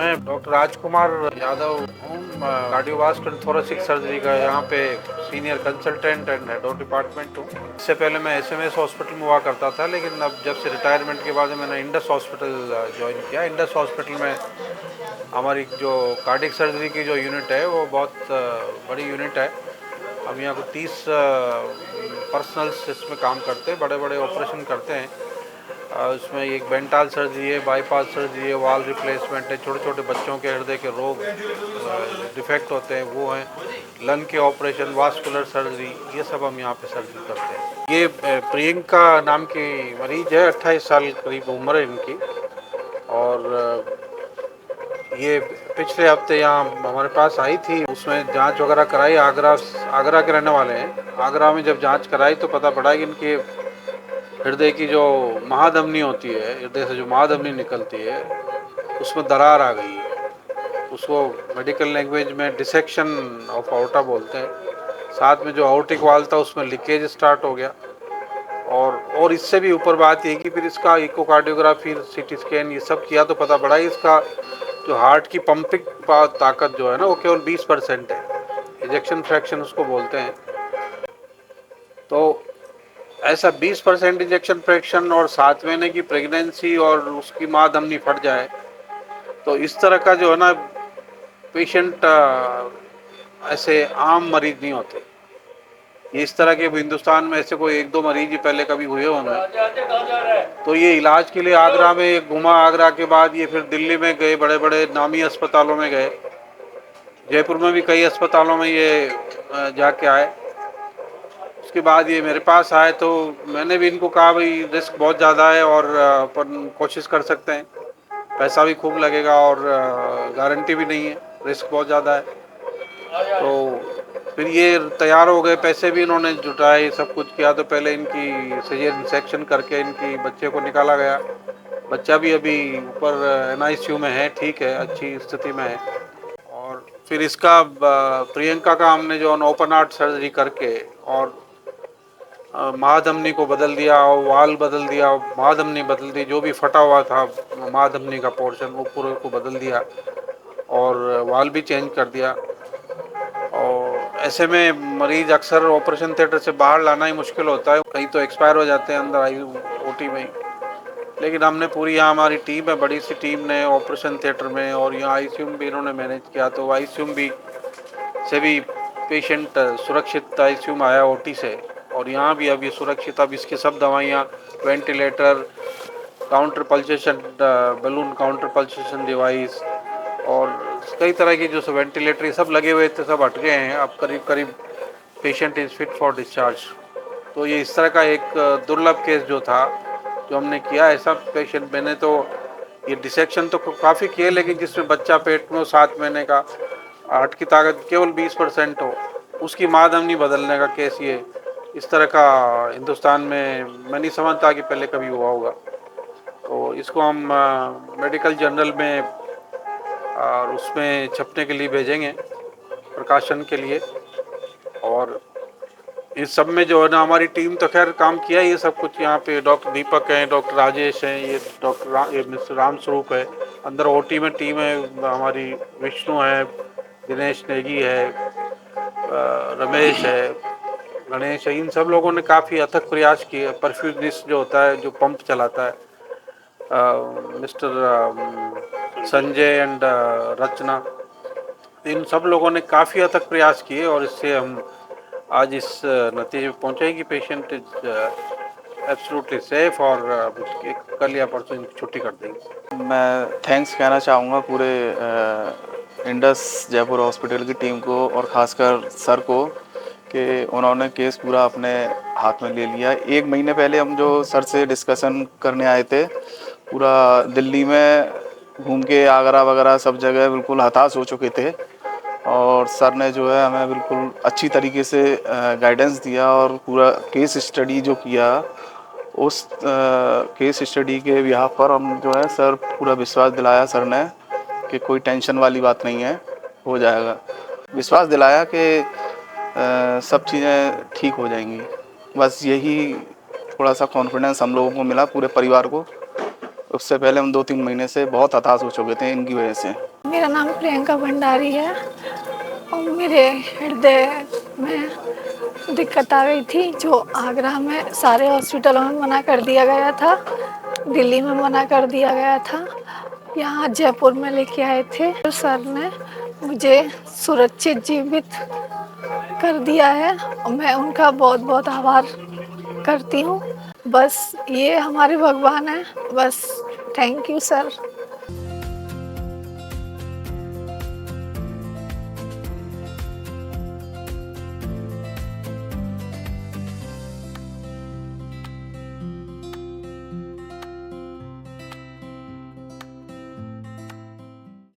मैं डॉक्टर राजकुमार यादव हूँ, cardiovascular thoracic surgery का यहाँ पे senior consultant and head of department हूँ। इससे पहले मैं एसएमएस हॉस्पिटल में हुआ करता था, लेकिन अब जब से रिटायरमेंट के बाद मैंने इंडस हॉस्पिटल ज्वाइन किया। इंडस हॉस्पिटल में हमारी जो कार्डियक सर्जरी की जो यूनिट है वो बहुत बड़ी यूनिट है। हम यहाँ को 30 पर्सनल्स इसमें काम करते हैं, बड़े बड़े ऑपरेशन करते हैं। उसमें एक बेंटाल सर्जरी है, बाईपास सर्जरी है, वाल रिप्लेसमेंट है, छोटे छोटे बच्चों के हृदय के रोग डिफेक्ट होते हैं वो हैं, लंग के ऑपरेशन, वास्कुलर सर्जरी, ये सब हम यहाँ पे सर्जरी करते हैं। ये प्रियंका नाम की मरीज है, 28 साल करीब उम्र है इनकी। और ये पिछले हफ्ते यहाँ हमारे पास आई थी, उसमें जांच वगैरह कराई। आगरा के रहने वाले हैं। आगरा में जब जांच कराई तो पता पड़ा कि इनके हृदय की जो महाधमनी होती है, हृदय से जो महाधमनी निकलती है, उसमें दरार आ गई है। उसको मेडिकल लैंग्वेज में डिसेक्शन ऑफ आउटा बोलते हैं। साथ में जो आउटिक वाल था उसमें लीकेज स्टार्ट हो गया। और इससे भी ऊपर बात यह कि फिर इसका इकोकार्डियोग्राफी, सीटी स्कैन, ये सब किया तो पता पड़ा इसका जो हार्ट की पंपिंग ताकत जो है ना वो केवल 20% है। इजेक्शन फ्रैक्शन उसको बोलते हैं। तो ऐसा 20% इंजेक्शन फ्रैक्शन और 7 महीने की प्रेगनेंसी और उसकी माँ धमनी फट जाए, तो इस तरह का जो है ना पेशेंट ऐसे आम मरीज नहीं होते। ये इस तरह के हिंदुस्तान में ऐसे कोई एक दो मरीज ही पहले कभी हुए होंगे। तो ये इलाज के लिए आगरा में घुमा, आगरा के बाद ये फिर दिल्ली में गए, बड़े बड़े नामी अस्पतालों में गए, जयपुर में भी कई अस्पतालों में ये जाके आए। उसके बाद ये मेरे पास आए तो मैंने भी इनको कहा भाई रिस्क बहुत ज़्यादा है और अपन कोशिश कर सकते हैं, पैसा भी खूब लगेगा और गारंटी भी नहीं है, रिस्क बहुत ज़्यादा है। तो फिर ये तैयार हो गए, पैसे भी इन्होंने जुटाए, सब कुछ किया। तो पहले इनकी सीजरियन सेक्शन करके इनकी बच्चे को निकाला गया। बच्चा भी अभी ऊपर एनआईसीयू में है, ठीक है, अच्छी स्थिति में है। और फिर इसका प्रियंका का हमने जो ओपन हार्ट सर्जरी करके और महाधमनी को बदल दिया और वाल बदल दिया, महाधमनी बदल दी, जो भी फटा हुआ था महाधमनी का पोर्शन वो पूरे को बदल दिया और वाल भी चेंज कर दिया। और ऐसे में मरीज अक्सर ऑपरेशन थिएटर से बाहर लाना ही मुश्किल होता है, कहीं तो एक्सपायर हो जाते हैं अंदर ओटी में ही। लेकिन हमने पूरी, यहाँ हमारी टीम है, बड़ी सी टीम ने ऑपरेशन थिएटर में और यहाँ आईसीयू भी इन्होंने मैनेज किया। तो आईसीयू भी से भी पेशेंट सुरक्षित आईसीयू में आया ओटी से, और यहाँ भी अभी सुरक्षित। अब इसकी सब दवाइयाँ, ventilator, counter pulsation balloon, counter pulsation device और कई तरह की जो वेंटिलेटर सब लगे हुए थे, सब हट गए हैं। अब करीब करीब patient is fit for discharge. तो ये इस तरह का एक दुर्लभ केस जो था जो हमने किया। ऐसा पेशेंट मैंने तो ये डिसेक्शन तो काफ़ी किए, लेकिन जिसमें बच्चा पेट में 7 महीने का, हार्ट की ताकत केवल 20% हो, उसकी माधमनी बदलने का केस, ये इस तरह का हिंदुस्तान में मैं नहीं समझता कि पहले कभी हुआ होगा। तो इसको हम मेडिकल जर्नल में और उसमें छपने के लिए भेजेंगे, प्रकाशन के लिए। और इस सब में जो है ना हमारी टीम तो खैर काम किया, ये सब कुछ यहाँ पे डॉक्टर दीपक हैं, डॉक्टर राजेश हैं, ये ये मिस्टर राम स्वरूप है, अंदर ओटी में टीम है हमारी, विष्णु है, दिनेश नेगी है, रमेश है, गणेश है। इन सब लोगों ने काफ़ी अथक प्रयास किए। परफ्यूजनिस्ट जो होता है, जो पंप चलाता है, मिस्टर संजय एंड रचना, इन सब लोगों ने काफ़ी हद तक प्रयास किए और इससे हम आज इस नतीजे में पहुँचे कि पेशेंट इज एब्सोल्युटली सेफ और कल या परसों इनकी छुट्टी कर देंगे। मैं थैंक्स कहना चाहूँगा पूरे इंडस जयपुर हॉस्पिटल की टीम को और ख़ासकर सर को कि उन्होंने केस पूरा अपने हाथ में ले लिया। 1 महीने पहले हम जो सर से डिस्कशन करने आए थे, पूरा दिल्ली में घूम के आगरा वगैरह सब जगह बिल्कुल हताश हो चुके थे, और सर ने जो है हमें बिल्कुल अच्छी तरीके से गाइडेंस दिया और पूरा केस स्टडी जो किया, उस केस स्टडी के बिहाफ पर हम जो है सर पूरा विश्वास दिलाया सर ने कि कोई टेंशन वाली बात नहीं है, हो जाएगा। विश्वास दिलाया कि सब चीज़ें ठीक हो जाएंगी। बस यही थोड़ा सा कॉन्फिडेंस हम लोगों को मिला, पूरे परिवार को। उससे पहले हम 2-3 महीने से बहुत हताश हो चुके थे इनकी वजह से। मेरा नाम प्रियंका भंडारी है और मेरे हृदय में दिक्कत आ गई थी, जो आगरा में सारे हॉस्पिटलों में मना कर दिया गया था, दिल्ली में मना कर दिया गया था, यहाँ जयपुर में लेके आए थे। तो सर ने मुझे सुरक्षित जीवित कर दिया है और मैं उनका बहुत बहुत आभार करती हूँ। बस ये हमारे भगवान हैं, बस थैंक यू सर।